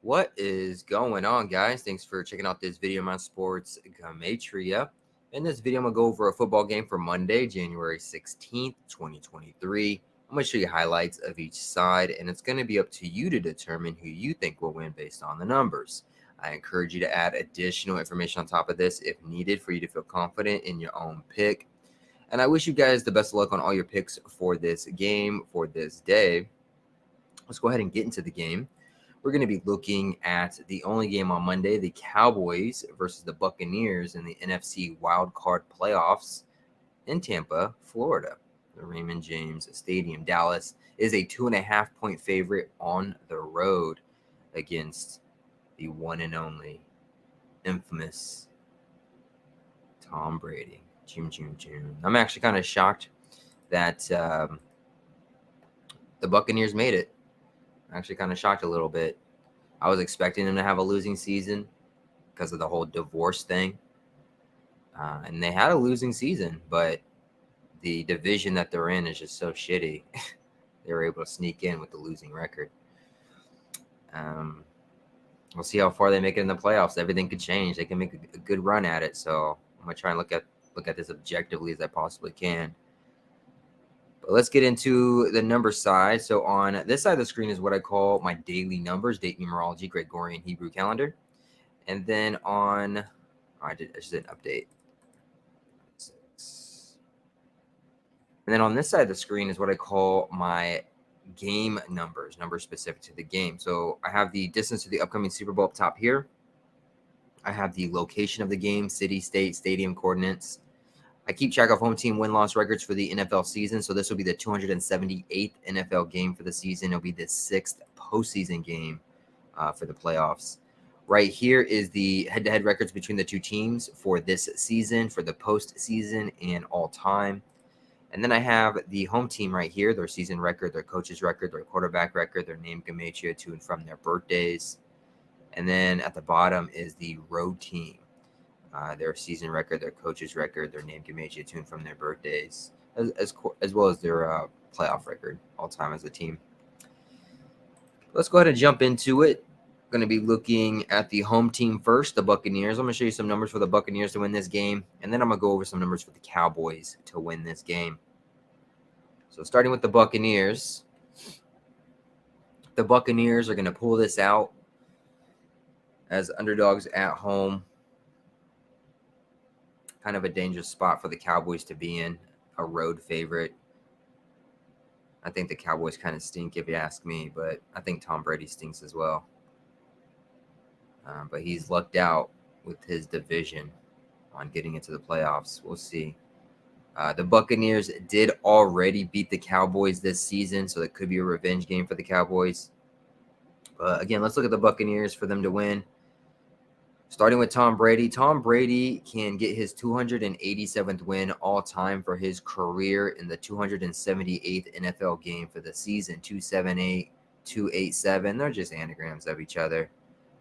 What is going on, guys? Thanks for checking out this video on my sports Gematria. In this video, I'm going to go over a football game for Monday, January 16th, 2023. I'm going to show you highlights of each side, and it's going to be up to you to determine who you think will win based on the numbers. I encourage you to add additional information on top of this if needed for you to feel confident in your own pick. And I wish you guys the best of luck on all your picks for this game, for this day. Let's go ahead and get into the game. We're going to be looking at the only game on Monday, the Cowboys versus the Buccaneers in the NFC Wild Card Playoffs in Tampa, Florida. The Raymond James Stadium. Dallas is a 2.5-point favorite on the road against the one and only infamous Tom Brady. I'm actually kind of shocked that the Buccaneers made it. I'm actually kind of shocked a little bit. I was expecting them to have a losing season because of the whole divorce thing. And they had a losing season, but the division that they're in is just so shitty. They were able to sneak in with the losing record. We'll see how far they make it in the playoffs. Everything could change. They can make a good run at it. So I'm going to try and look at this objectively as I possibly can. But let's get into the number side. So on this side of the screen is what I call my daily numbers, date numerology, Gregorian Hebrew calendar. And then on, I just did an update. 6. And then on this side of the screen is what I call my game numbers specific to the game. So I have the distance to the upcoming Super Bowl up top here. I have the location of the game, city, state, stadium coordinates. I keep track of home team win-loss records for the NFL season. So this will be the 278th NFL game for the season. It'll be the 6th postseason game for the playoffs. Right here is the head-to-head records between the two teams for this season, for the postseason, and all time. And then I have the home team right here, their season record, their coach's record, their quarterback record, their name, Gematria, to and from their birthdays. And then at the bottom is the road team. Their season record, their coach's record, their name, Gematria, to and from their birthdays, as well as their playoff record all time as a team. Let's go ahead and jump into it. Going to be looking at the home team first, the Buccaneers. I'm going to show you some numbers for the Buccaneers to win this game, and then I'm going to go over some numbers for the Cowboys to win this game. So starting with the Buccaneers are going to pull this out as underdogs at home. Kind of a dangerous spot for the Cowboys to be in, a road favorite. I think the Cowboys kind of stink if you ask me, but I think Tom Brady stinks as well. But he's lucked out with his division on getting into the playoffs. We'll see. The Buccaneers did already beat the Cowboys this season, so it could be a revenge game for the Cowboys. Again, let's look at the Buccaneers for them to win. Starting with Tom Brady. Tom Brady can get his 287th win all time for his career in the 278th NFL game for the season. 278, 287. They're just anagrams of each other.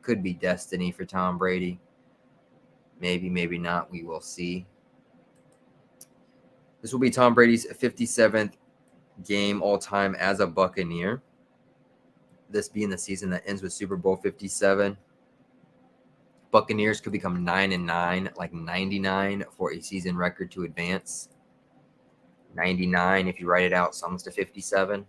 Could be destiny for Tom Brady. Maybe, maybe not. We will see. This will be Tom Brady's 57th game all time as a Buccaneer. This being the season that ends with Super Bowl 57. Buccaneers could become 9-9, like 99 for a season record to advance. 99, if you write it out, sums to 57.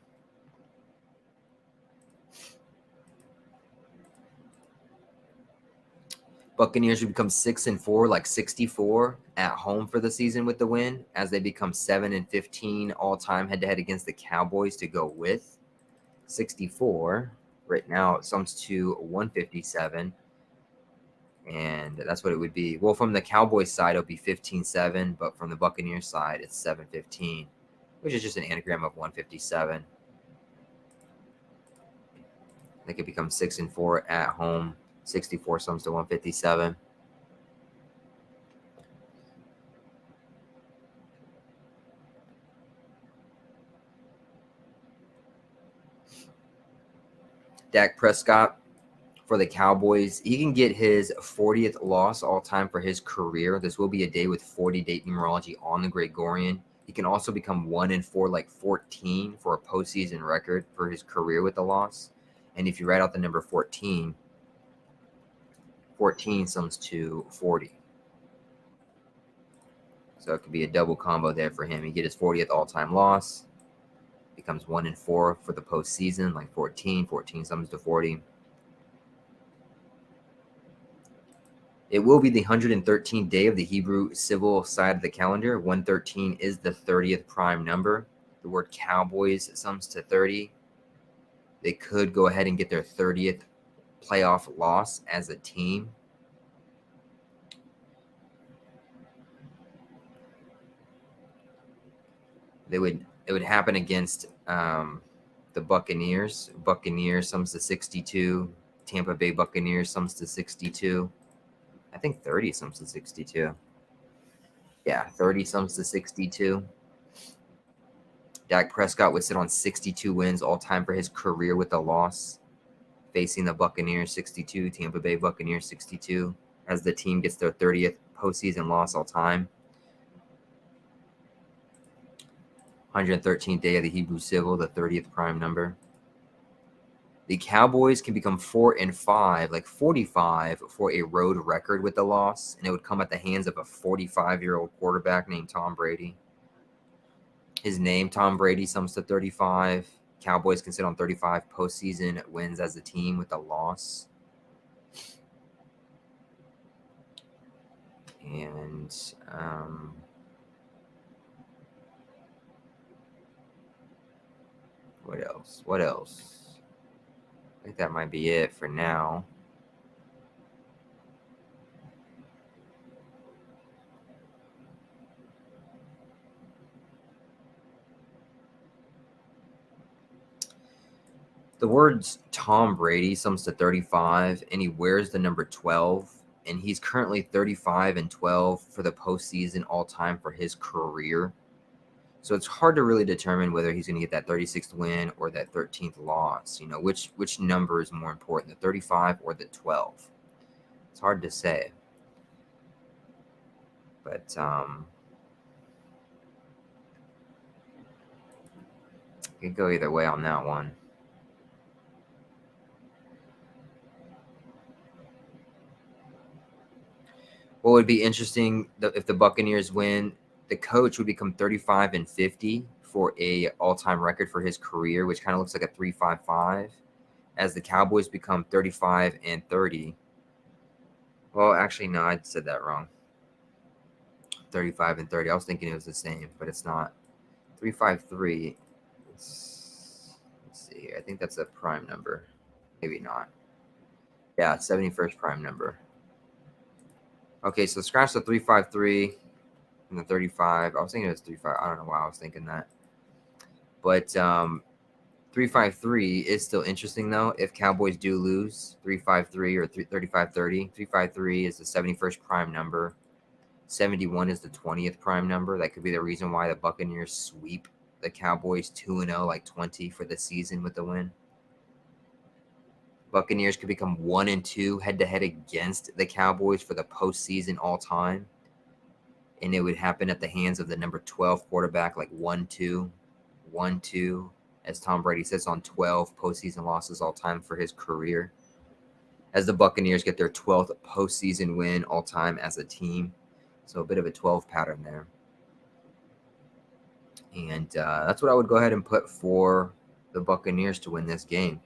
Buccaneers would become 6-4, like 64 at home for the season with the win, as they become 7-15 all-time head-to-head against the Cowboys to go with 64. Right now, it sums to 157. And that's what it would be. Well, from the Cowboys side, it'll be 15-7, but from the Buccaneers side, it's 7-15, which is just an anagram of 157. They could become 6-4 at home. 64 sums to 157. Dak Prescott for the Cowboys, he can get his 40th loss all time for his career. This will be a day with 40 date numerology on the Gregorian. He can also become 1-4, like 14 for a postseason record for his career with the loss. And if you write out the number 14, 14 sums to 40. So it could be a double combo there for him. He get his 40th all-time loss. Becomes 1-4 for the postseason, like 14 sums to 40. It will be the 113th day of the Hebrew civil side of the calendar. 113 is the 30th prime number. The word Cowboys sums to 30. They could go ahead and get their 30th playoff loss as a team. It would happen against the Buccaneers. Buccaneers sums to 62. Tampa Bay Buccaneers sums to 62. I think 30 sums to 62. Yeah, 30 sums to 62. Dak Prescott would sit on 62 wins all time for his career with a loss, facing the Buccaneers 62, Tampa Bay Buccaneers 62, as the team gets their 30th postseason loss all time. 113th day of the Hebrew Civil, the 30th prime number. The Cowboys can become 4-5, like 45, for a road record with the loss, and it would come at the hands of a 45-year-old quarterback named Tom Brady. His name, Tom Brady, sums to 35. Cowboys can sit on 35 postseason wins as a team with a loss. And what else? What else? I think that might be it for now. The words Tom Brady sums to 35, and he wears the number 12, and he's currently 35-12 for the postseason all time for his career. So it's hard to really determine whether he's going to get that 36th win or that 13th loss. You know, which number is more important, the 35 or the 12? It's hard to say. But it could go either way on that one. What would be interesting if the Buccaneers win, the coach would become 35-50 for a all-time record for his career, which kind of looks like a 3-5-5. As the Cowboys become 35-30. Well, actually, no, I said that wrong. 35-30. I was thinking it was the same, but it's not. 3-5-3. Let's see here. I think that's a prime number. Maybe not. Yeah, 71st prime number. Okay, so scratch the 3-5-3 and the 35. I was thinking it was 3-5. I don't know why I was thinking that. But 3-5-3 is still interesting, though. If Cowboys do lose 3-5-3 or 35-30, 3-5-3 is the 71st prime number. 71 is the 20th prime number. That could be the reason why the Buccaneers sweep the Cowboys 2-0, like 20 for the season with the win. Buccaneers could become 1-2 head-to-head against the Cowboys for the postseason all time. And it would happen at the hands of the number 12 quarterback, like 1-2, 1-2, as Tom Brady sits on 12 postseason losses all time for his career. As the Buccaneers get their 12th postseason win all time as a team. So a bit of a 12 pattern there. And that's what I would go ahead and put for the Buccaneers to win this game.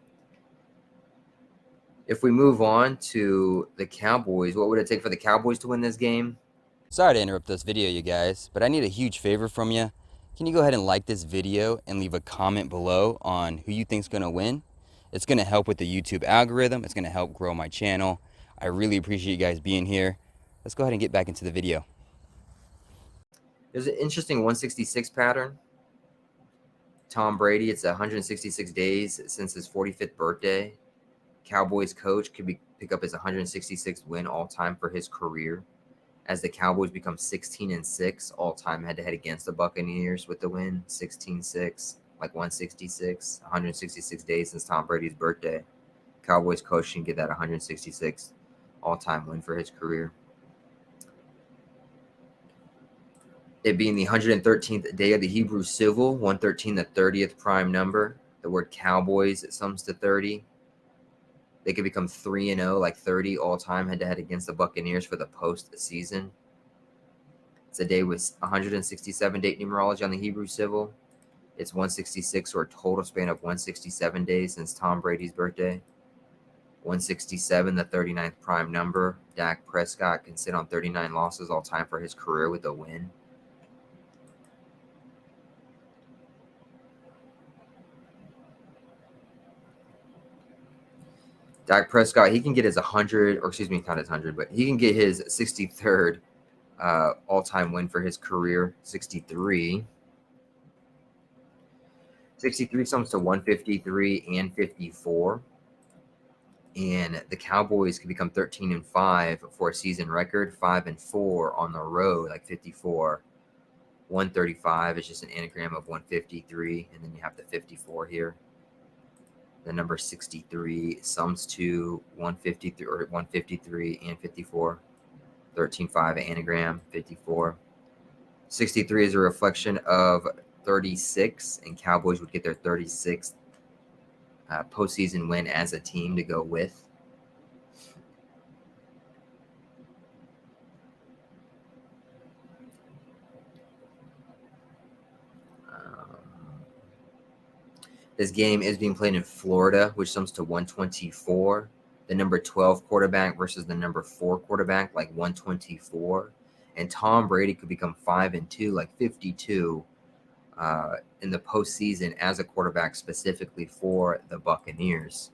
If we move on to the Cowboys, what would it take for the Cowboys to win this game? Sorry to interrupt this video, you guys, but I need a huge favor from you. Can you go ahead and like this video and leave a comment below on who you think's going to win? It's going to help with the YouTube algorithm. It's going to help grow my channel. I really appreciate you guys being here. Let's go ahead and get back into the video. There's an interesting 166 pattern. Tom Brady, it's 166 days since his 45th birthday. Cowboys coach could pick up his 166th win all time for his career, as the Cowboys become 16-6 all time head to head against the Buccaneers with the win, 16-6, like 166, 166 days since Tom Brady's birthday. Cowboys coach can get that 166th all time win for his career. It being the 113th day of the Hebrew Civil, 113, the 30th prime number. The word Cowboys, it sums to 30. They could become 3-0, like 30 all-time head-to-head against the Buccaneers for the postseason. It's a day with 167 date numerology on the Hebrew civil. It's 166, or a total span of 167 days since Tom Brady's birthday. 167, the 39th prime number. Dak Prescott can sit on 39 losses all time for his career with a win. Dak Prescott, he can get his 100, or excuse me, not his 100, but he can get his 63rd all-time win for his career. 63. 63 sums to 153 and 54. And the Cowboys could become 13-5 for a season record, 5-4 on the road, like 54. 135 is just an anagram of 153, and then you have the 54 here. The number 63 sums to 153 or 153 and 54. 13-5 anagram, 54. 63 is a reflection of 36, and Cowboys would get their 36th postseason win as a team to go with. This game is being played in Florida, which sums to 124. The number 12 quarterback versus the number 4 quarterback, like 124. And Tom Brady could become 5-2, like 52, in the postseason as a quarterback specifically for the Buccaneers.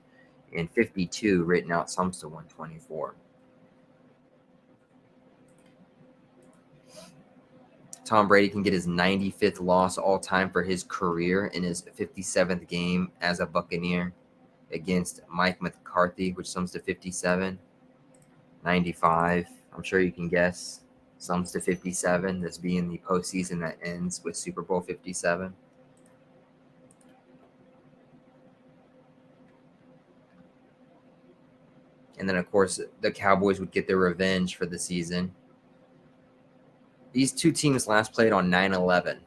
And 52 written out sums to 124. Tom Brady can get his 95th loss all time for his career in his 57th game as a Buccaneer against Mike McCarthy, which sums to 57. 95, I'm sure you can guess, sums to 57. This being the postseason that ends with Super Bowl 57. And then, of course, the Cowboys would get their revenge for the season. These two teams last played on 9/11.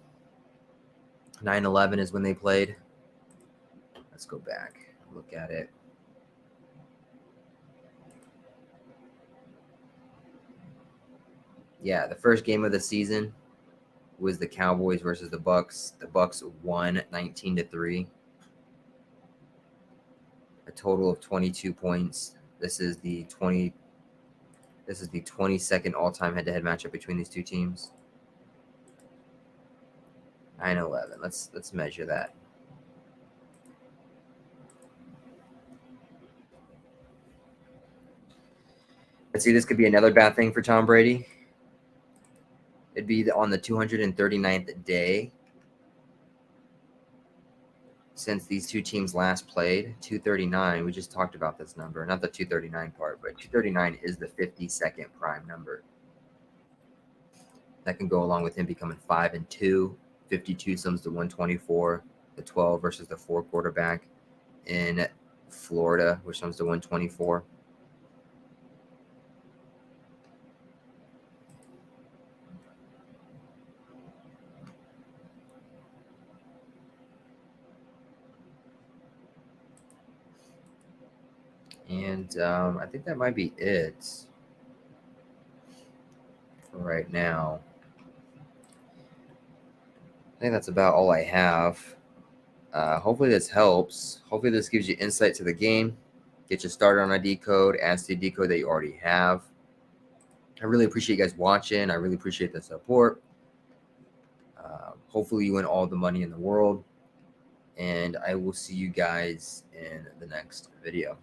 9/11 is when they played. Let's go back, look at it. Yeah, the first game of the season was the Cowboys versus the Bucks. The Bucks won 19-3. A total of 22 points. This is the 22nd all-time head-to-head matchup between these two teams. 9/11. Let's measure that. Let's see, this could be another bad thing for Tom Brady. It'd be on the 239th day since these two teams last played. 239. We just talked about this number, not the 239 part, but 239 is the 52nd prime number. That can go along with him becoming 5-2. 52 sums to 124. The 12 versus the 4 quarterback in Florida, which sums to 124. And I think that might be it for right now. I think that's about all I have. Hopefully this helps. Hopefully this gives you insight to the game. Get you started on a decode, adds to the decode that you already have. I really appreciate you guys watching. I really appreciate the support. Hopefully you win all the money in the world. And I will see you guys in the next video.